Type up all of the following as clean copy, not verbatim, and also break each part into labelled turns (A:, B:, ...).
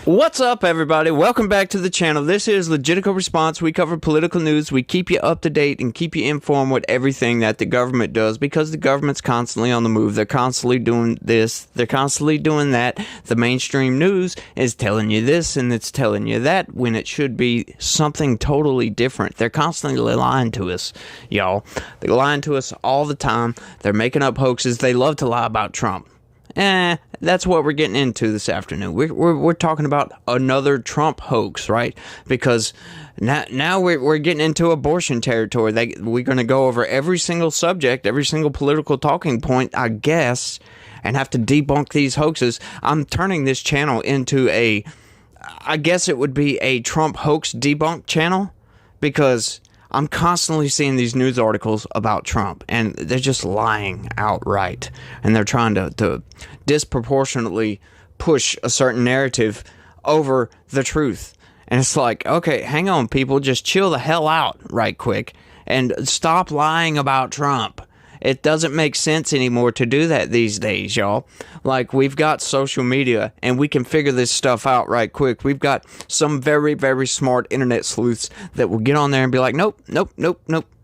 A: What's up, everybody? Welcome back to the channel. This is Legitico Response. We cover political news. We keep you up to date and keep you informed with everything that the government does, because the government's constantly on the move. They're constantly doing this. They're constantly doing that. The mainstream news is telling you this and it's telling you that when it should be something totally different. They're constantly lying to us, y'all. They're lying to us all the time. They're making up hoaxes. They love to lie about Trump. That's what we're getting into this afternoon. We're talking about another Trump hoax, right? Because now we're getting into abortion territory. We're going to go over every single subject, every single political talking point, I guess, and have to debunk these hoaxes. I'm turning this channel into I guess it would be a Trump hoax debunk channel, because I'm constantly seeing these news articles about Trump, and they're just lying outright. And they're trying to disproportionately push a certain narrative over the truth. And it's like, okay, hang on, people, just chill the hell out right quick and stop lying about Trump. It doesn't make sense anymore to do that these days, y'all. Like, we've got social media, and we can figure this stuff out right quick. We've got some very, very smart internet sleuths that will get on there and be like, nope,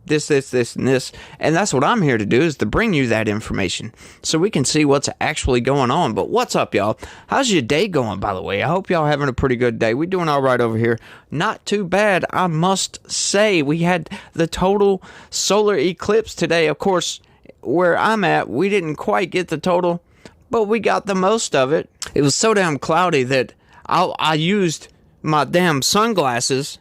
A: this, and this. And that's what I'm here to do, is to bring you that information so we can see what's actually going on. But what's up, y'all? How's your day going, by the way? I hope y'all having a pretty good day. We're doing all right over here. Not too bad, I must say. We had the total solar eclipse today. Of course, where I'm at, we didn't quite get the total, but we got the most of it. It was so damn cloudy that I used my damn sunglasses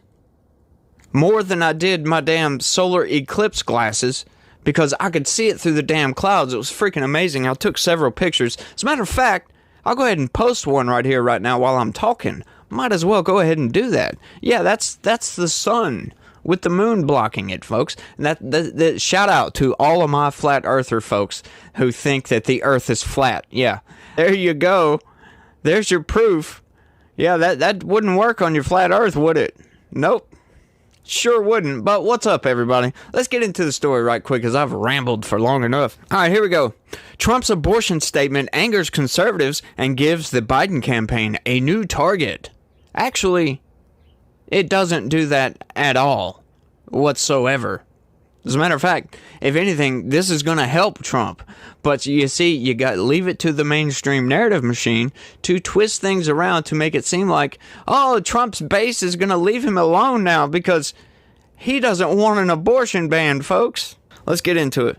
A: more than I did my damn solar eclipse glasses, because I could see it through the damn clouds. It was freaking amazing. I took several pictures. As a matter of fact, I'll go ahead and post one right here, right now, while I'm talking. Might as well go ahead and do that. Yeah, that's the sun with the moon blocking it, folks. And that shout out to all of my flat earther folks who think that the earth is flat. Yeah, there you go. There's your proof. Yeah, that wouldn't work on your flat earth, would it? Nope. Sure wouldn't. But what's up, everybody? Let's get into the story right quick, because I've rambled for long enough. All right, here we go. Trump's abortion statement angers conservatives and gives the Biden campaign a new target. Actually, it doesn't do that at all whatsoever. As a matter of fact, if anything, this is going to help Trump. But you see, you got to leave it to the mainstream narrative machine to twist things around to make it seem like, oh, Trump's base is going to leave him alone now because he doesn't want an abortion ban, folks. Let's get into it.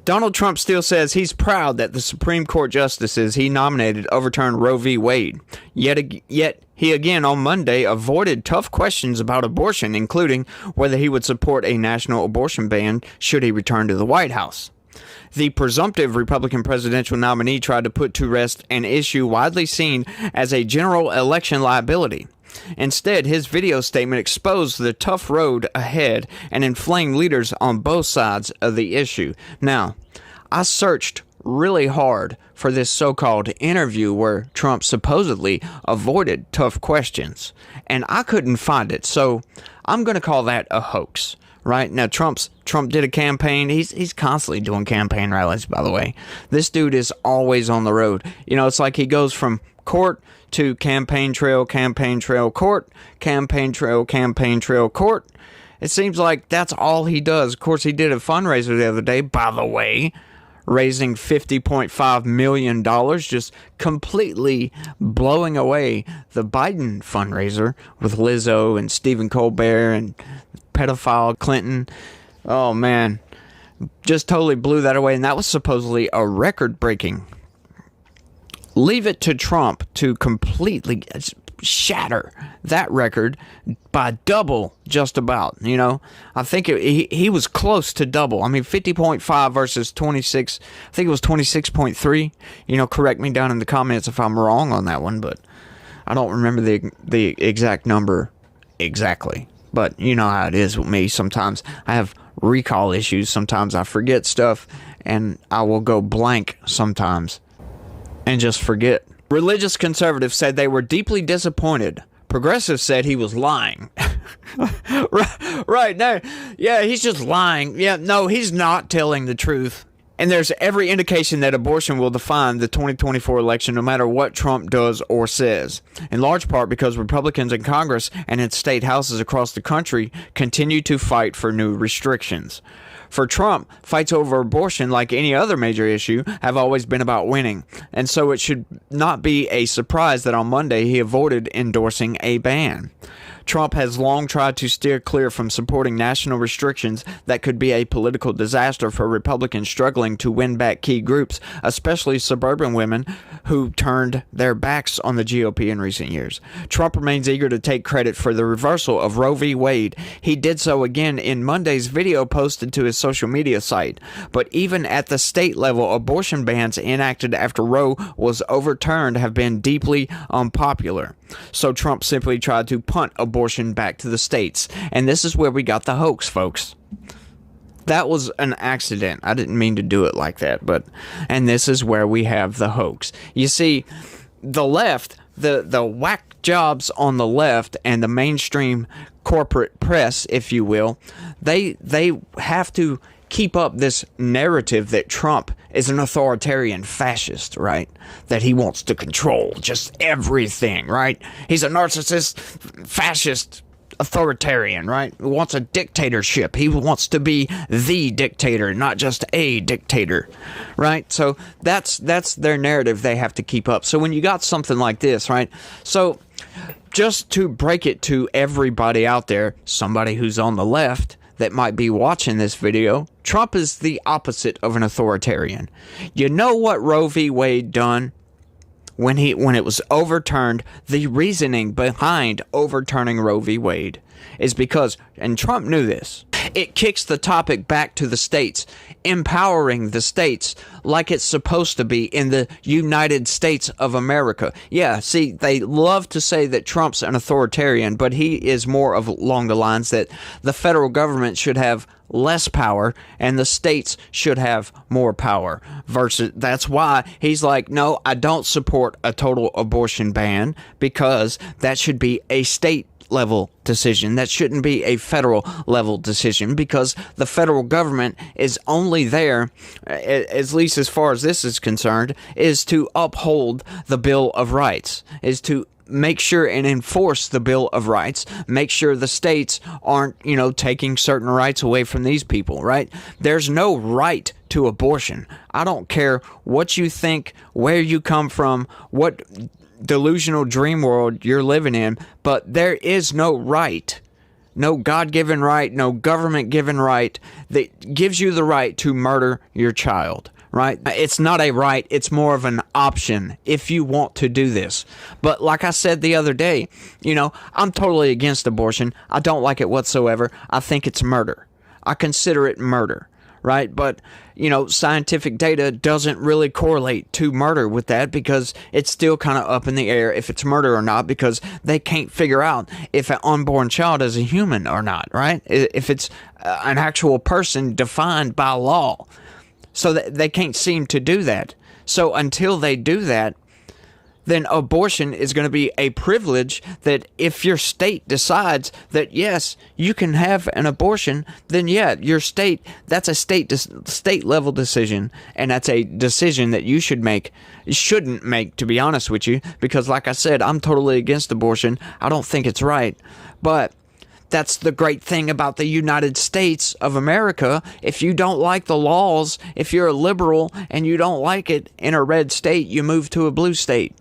A: Donald Trump still says he's proud that the Supreme Court justices he nominated overturned Roe v. Wade. Yet he again on Monday avoided tough questions about abortion, including whether he would support a national abortion ban should he return to the White House. The presumptive Republican presidential nominee tried to put to rest an issue widely seen as a general election liability. Instead, his video statement exposed the tough road ahead and inflamed leaders on both sides of the issue. Now, I searched really hard for this so-called interview where Trump supposedly avoided tough questions, and I couldn't find it, so I'm going to call that a hoax. Right now, Trump did a campaign. He's constantly doing campaign rallies, by the way. This dude is always on the road. You know, it's like he goes from court to campaign trail, court, campaign trail, court. It seems like that's all he does. Of course, he did a fundraiser the other day, by the way, raising $50.5 million, just completely blowing away the Biden fundraiser with Lizzo and Stephen Colbert and pedophile Clinton. Oh, man. Just totally blew that away, and that was supposedly a record-breaking. Leave it to Trump to completely shatter that record by double, just about, you know. I think he was close to double. I mean, 50.5 versus 26. I think it was 26.3. You know, correct me down in the comments if I'm wrong on that one, but I don't remember the exact number exactly. But you know how it is with me. Sometimes I have recall issues. Sometimes I forget stuff, and I will go blank sometimes and just forget. Religious conservatives said they were deeply disappointed. Progressives said he was lying. Right, no, yeah, he's just lying. Yeah, no, he's not telling the truth. And there's every indication that abortion will define the 2024 election no matter what Trump does or says, in large part because Republicans in Congress and in state houses across the country continue to fight for new restrictions. For Trump, fights over abortion, like any other major issue, have always been about winning, and so it should not be a surprise that on Monday he avoided endorsing a ban. Trump has long tried to steer clear from supporting national restrictions that could be a political disaster for Republicans struggling to win back key groups, especially suburban women who turned their backs on the GOP in recent years. Trump remains eager to take credit for the reversal of Roe v. Wade. He did so again in Monday's video posted to his social media site. But even at the state level, abortion bans enacted after Roe was overturned have been deeply unpopular. So Trump simply tried to punt abortion back to the states. And this is where we got the hoax, folks. That was an accident. I didn't mean to do it like that, and this is where we have the hoax. You see, the left, the whack jobs on the left and the mainstream corporate press, if you will, they have to keep up this narrative that Trump is an authoritarian fascist, right? That he wants to control just everything, right? He's a narcissist fascist authoritarian, right? He wants a dictatorship. He wants to be the dictator, not just a dictator, right? So that's their narrative they have to keep up. So when you got something like this, right? So just to break it to everybody out there, somebody who's on the left that might be watching this video, Trump is the opposite of an authoritarian. You know what Roe v. Wade done? When it was overturned, the reasoning behind overturning Roe v. Wade is because, and Trump knew this, it kicks the topic back to the states, empowering the states like it's supposed to be in the United States of America. Yeah, see, they love to say that Trump's an authoritarian, but he is more of along the lines that the federal government should have less power and the states should have more power. Versus, that's why he's like, no, I don't support a total abortion ban because that should be a state level decision. That shouldn't be a federal level decision because the federal government is only there, at least as far as this is concerned, is to uphold the Bill of Rights, is to make sure and enforce the Bill of Rights, make sure the states aren't, taking certain rights away from these people, right? There's no right to abortion. I don't care what you think, where you come from, what delusional dream world you're living in, but there is no right, no God-given right, no government-given right that gives you the right to murder your child. Right? It's not a right, it's more of an option if you want to do this. But like I said the other day, I'm totally against abortion. I don't like it whatsoever. I think it's murder. I consider it murder, right? But, scientific data doesn't really correlate to murder with that because it's still kind of up in the air if it's murder or not because they can't figure out if an unborn child is a human or not, right? If it's an actual person defined by law. So that they can't seem to do that. So until they do that, then abortion is going to be a privilege that if your state decides that, yes, you can have an abortion, then yeah, your state, that's a state level decision. And that's a decision that you shouldn't make, to be honest with you. Because like I said, I'm totally against abortion. I don't think it's right. But that's the great thing about the United States of America. If you don't like the laws, if you're a liberal and you don't like it in a red state, you move to a blue state.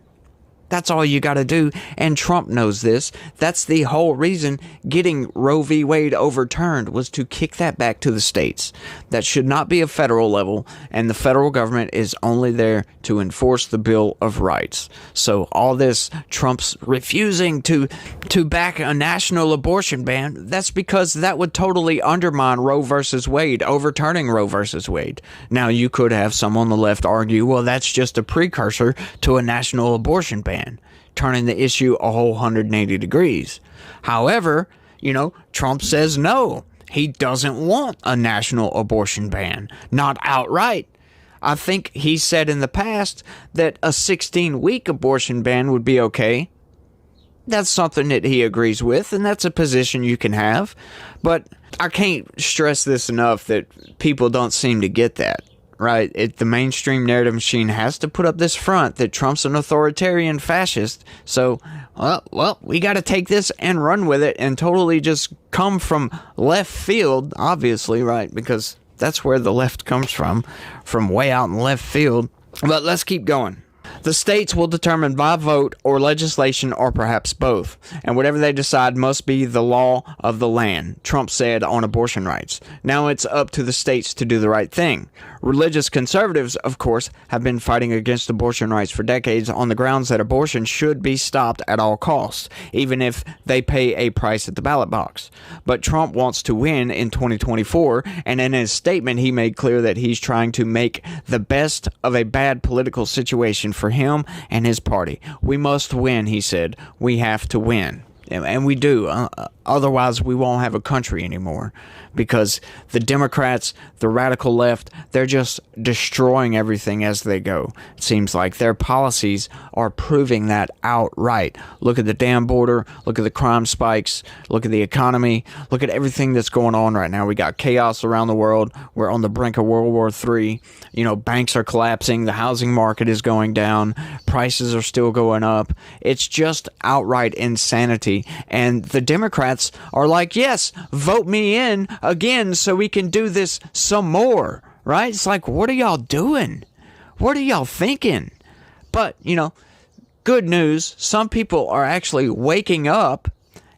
A: That's all you got to do, and Trump knows this. That's the whole reason getting Roe v. Wade overturned was to kick that back to the states. That should not be a federal level, and the federal government is only there to enforce the Bill of Rights. So all this Trump's refusing to back a national abortion ban, that's because that would totally undermine Roe versus Wade, overturning Roe versus Wade. Now, you could have some on the left argue, well, that's just a precursor to a national abortion ban, turning the issue a whole 180 degrees. However, Trump says no. He doesn't want a national abortion ban. Not outright. I think he said in the past that a 16-week abortion ban would be okay. That's something that he agrees with, and that's a position you can have. But I can't stress this enough that people don't seem to get that. right? The mainstream narrative machine has to put up this front that Trump's an authoritarian fascist. So, well, we got to take this and run with it and totally just come from left field, obviously, right? Because that's where the left comes from way out in left field. But let's keep going. The states will determine by vote or legislation or perhaps both, and whatever they decide must be the law of the land, Trump said on abortion rights. Now it's up to the states to do the right thing. Religious conservatives, of course, have been fighting against abortion rights for decades on the grounds that abortion should be stopped at all costs, even if they pay a price at the ballot box. But Trump wants to win in 2024, and in his statement he made clear that he's trying to make the best of a bad political situation for him and his party. We must win, he said. We have to win. And we do. Otherwise, we won't have a country anymore. Because the Democrats, the radical left, they're just destroying everything as they go. It seems like their policies are proving that outright. Look at the damn border. Look at the crime spikes. Look at the economy. Look at everything that's going on right now. We got chaos around the world. We're on the brink of World War III. You know, banks are collapsing. The housing market is going down. Prices are still going up. It's just outright insanity. And the Democrats are like, yes, vote me in again so we can do this some more, right? It's like, what are y'all doing? What are y'all thinking? But, you know, good news, some people are actually waking up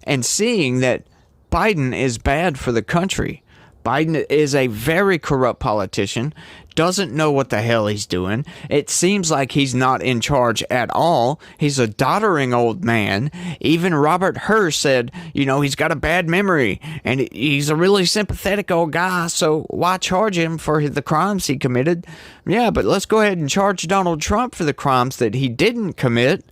A: and seeing that Biden is bad for the country. Biden is a very corrupt politician, doesn't know what the hell he's doing. It seems like he's not in charge at all. He's a doddering old man. Even Robert Hirsch said, you know, he's got a bad memory and he's a really sympathetic old guy, so why charge him for the crimes he committed? Yeah, but let's go ahead and charge Donald Trump for the crimes that he didn't commit.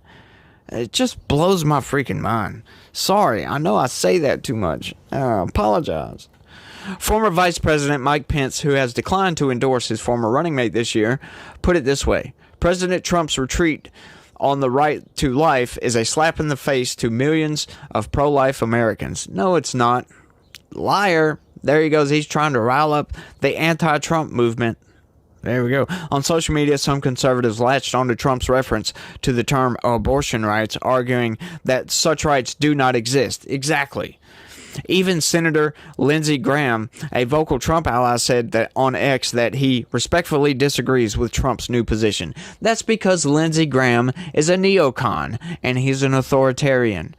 A: It just blows my freaking mind. Sorry, I know I say that too much. I apologize. Former Vice President Mike Pence, who has declined to endorse his former running mate this year, put it this way: President Trump's retreat on the right to life is a slap in the face to millions of pro-life Americans. No, it's not. Liar. There he goes. He's trying to rile up the anti-Trump movement. There we go. On social media, some conservatives latched onto Trump's reference to the term abortion rights, arguing that such rights do not exist. Exactly. Even Senator Lindsey Graham, a vocal Trump ally, said that on X that he respectfully disagrees with Trump's new position. That's because Lindsey Graham is a neocon and he's an authoritarian.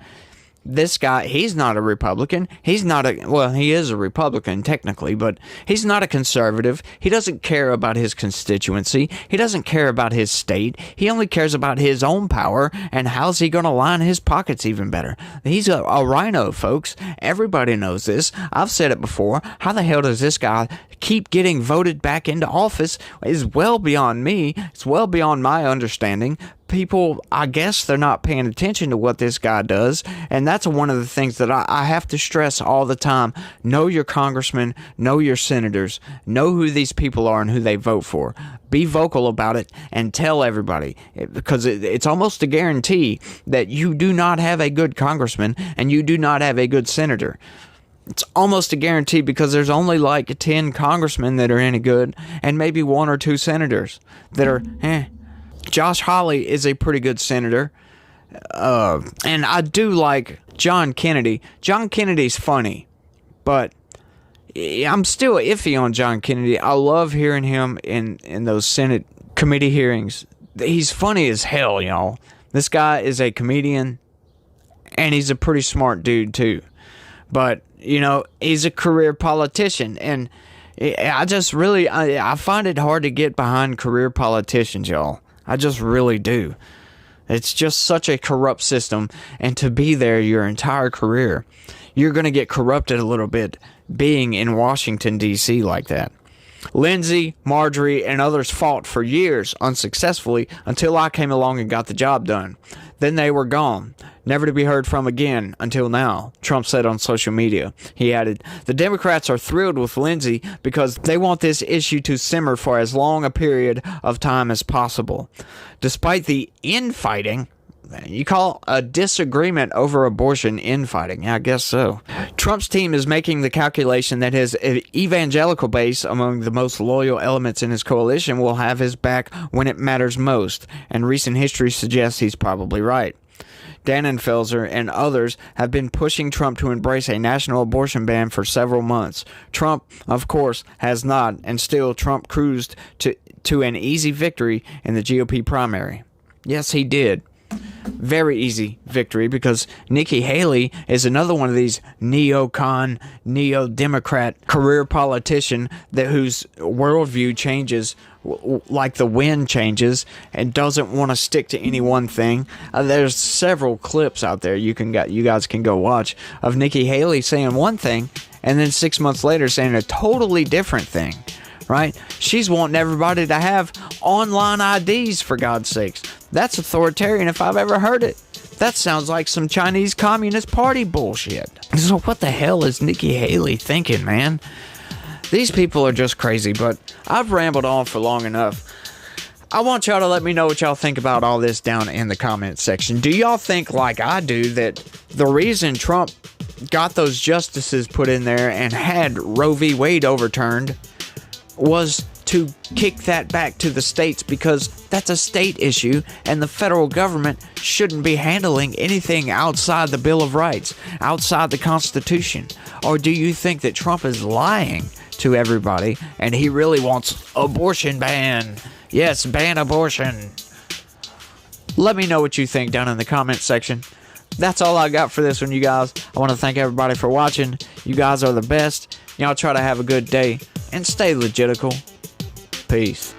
A: This guy, he's not a Republican. He's not well, he is a Republican technically, but he's not a conservative. He doesn't care about his constituency. He doesn't care about his state. He only cares about his own power and how's he going to line his pockets even better. He's a rhino, folks. Everybody knows this. I've said it before. How the hell does this guy keep getting voted back into office is well beyond me. It's well beyond my understanding. People, I guess they're not paying attention to what this guy does, and that's one of the things that I have to stress all the time. Know your congressmen, know your senators, know who these people are and who they vote for. Be vocal about it and tell everybody, because it's almost a guarantee that you do not have a good congressman and you do not have a good senator. It's almost a guarantee because there's only like 10 congressmen that are any good and maybe 1 or 2 senators that are Josh Hawley is a pretty good senator. And I do like John Kennedy. John Kennedy's funny, but I'm still iffy on John Kennedy. I love hearing him in those Senate committee hearings. He's funny as hell, y'all. This guy is a comedian, and he's a pretty smart dude, too. But, you know, he's a career politician, and I just really, I find it hard to get behind career politicians, y'all. I just really do. It's just such a corrupt system, and to be there your entire career, you're going to get corrupted a little bit being in Washington, D.C. like that. Lindsey, Marjorie, and others fought for years unsuccessfully until I came along and got the job done. Then they were gone, never to be heard from again until now, Trump said on social media. He added, the Democrats are thrilled with Lindsey because they want this issue to simmer for as long a period of time as possible. Despite the infighting, You call a disagreement over abortion infighting? Yeah, I guess so. Trump's team is making the calculation that his evangelical base, among the most loyal elements in his coalition, will have his back when it matters most, and recent history suggests he's probably right. Dannenfelser and others have been pushing Trump to embrace a national abortion ban for several months. Trump, of course, has not, and still Trump cruised to an easy victory in the GOP primary. Yes, he did. Very easy victory, because Nikki Haley is another one of these neocon, neo-Democrat career politician whose worldview changes like the wind changes and doesn't want to stick to any one thing. There's several clips out there you guys can go watch of Nikki Haley saying one thing and then 6 months later saying a totally different thing. Right? She's wanting everybody to have online IDs, for God's sakes. That's authoritarian if I've ever heard it. That sounds like some Chinese Communist Party bullshit. So what the hell is Nikki Haley thinking, man? These people are just crazy, but I've rambled on for long enough. I want y'all to let me know what y'all think about all this down in the comment section. Do y'all think, like I do, that the reason Trump got those justices put in there and had Roe v. Wade overturned was to kick that back to the states, because that's a state issue and the federal government shouldn't be handling anything outside the Bill of Rights, outside the Constitution? Or do you think that Trump is lying to everybody and he really wants abortion ban? Yes, ban abortion. Let me know what you think down in the comment section. That's all I got for this one, you guys. I want to thank everybody for watching. You guys are the best. Y'all try to have a good day and stay legitical. Peace.